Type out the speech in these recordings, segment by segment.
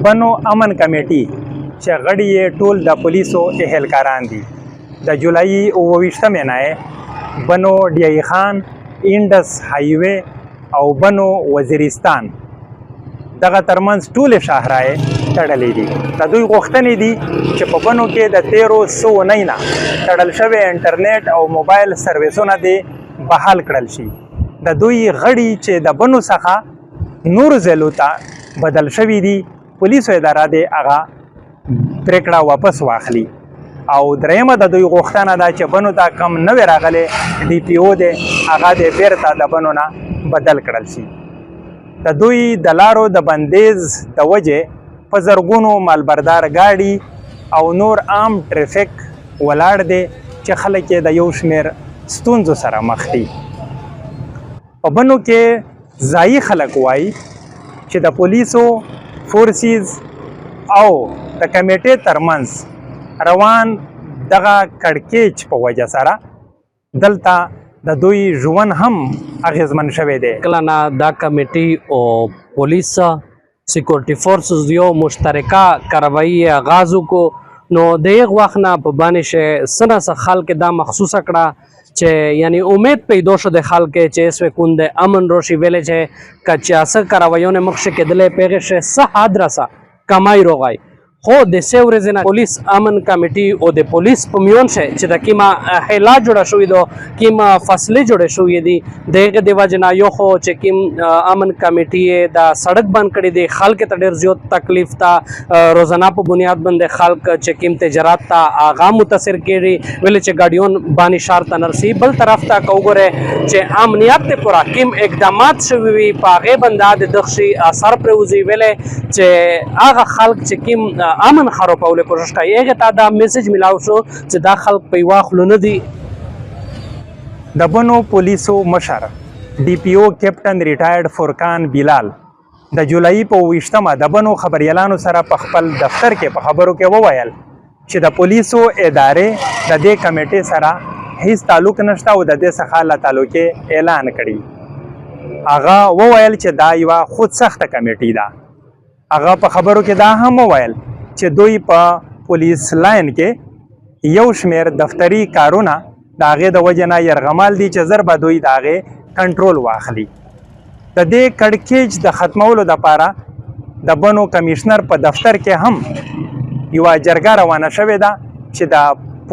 بنو امن کمیټي چې غړي یې ټول د پولیسو اهلکاران دي د جولای 28 نه بنو ډی خان انډس هایوے او بنو وزیرستان دغه ترمنځ ټول شاهرای تړلې دي د دوی غوښتنې دي چې په بنو کې د 1309 نه تړل شوی انټرنیټ او موبایل سرویسونه دې بحال کړل شي د دوی غړي چې د بنو څخه نور ځایونو ته بدل شوي دي پولیسو اداره دې هغه پریکړه واپس واخلي او درېیمه د دوی غوښتنه ده چې بنو ته کم نوی راغلی ډي پی او دی هغه دې بیرته د بنو نه بدل کړل شي د دوی د لارو د بندیز د وجې په زرګونو مالبردار ګاډي او نور عام ټریفیک ولاړ دی چې خلک یې د یو شمېر ستونزو سره مخ دي په بنو کې ځایي خلک وایي چې د پولیسو فورسز او د کمیټې ترمنځ روان دغه کړکېچ په وجه سره دلته د دوی ژوند هم اغیزمن شوی دی کله نه دا کمیټي او پولیس سکیورټي فورسز یو مشترکه کاروایی آغاز وکړو نو د هغه وخت نه په باندې سنه خلک دا مخصوصه کړه چې یعنی امید پیدا شو د خلک چې اس وکوند امن روشي ویلې چې کچاسه کاروایونه مخشه کېدلې پیغه شه صح ادرسه کمای روغای خو د سیورز نه پولیس امن کمیټي او د پولیس په میون شه چې د کیما هلا جوړه شوې دو کیما فاصله جوړه شوې دي دغه د وجنا یو خو چې کیم امن کمیټي د سړک بند کړي دي خلک ته ډیر زیات تکلیف تا روزانه په بنیاد باندې خلک چې کیم تجارت تا اغا متاثر کړي ول چې ګاډیون باندې شار تنرسي بل طرف ته کوګره چې امنیت ته پورا کیم اقدامات شوي په هغه بندا د دغشي اثر پروزي ویل چې هغه خلک چې کیم امن خرابول کوشش کوي هغه ته دا میسج ملاو شو چې دا خلک په واخلو نه دي د بنو پولیسو مشر ډي پی او کیپټن ریټایرډ فورقان بلال د جولای په 28 د بنو خبريالانو سره په خپل دفتر کې په خبرو کې وویل چې د پولیسو ادارې د دې کمیټې سره هیڅ تعلق نشته او د دې څخه له تعلق اعلان کړي هغه وویل چې دا یو خود سخته کمیټې ده هغه په خبرو کې دا هم وویل چې دوی په پولیس لاین کې یو شمیر دفتری کارونه د هغې د وجې نه یرغمال دي چې زر به دوی د هغې کنټرول واخلي د دې کړکېچ د ختمولو دپاره د بنو کمیشنر په دفتر کې هم یوه جرګه روانه شوې ده چې د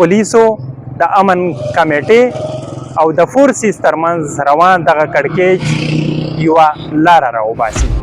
پولیسو د امن کمیټې او د فورسز ترمنځ روان دغه کړکېچ یوه لاره راوباسي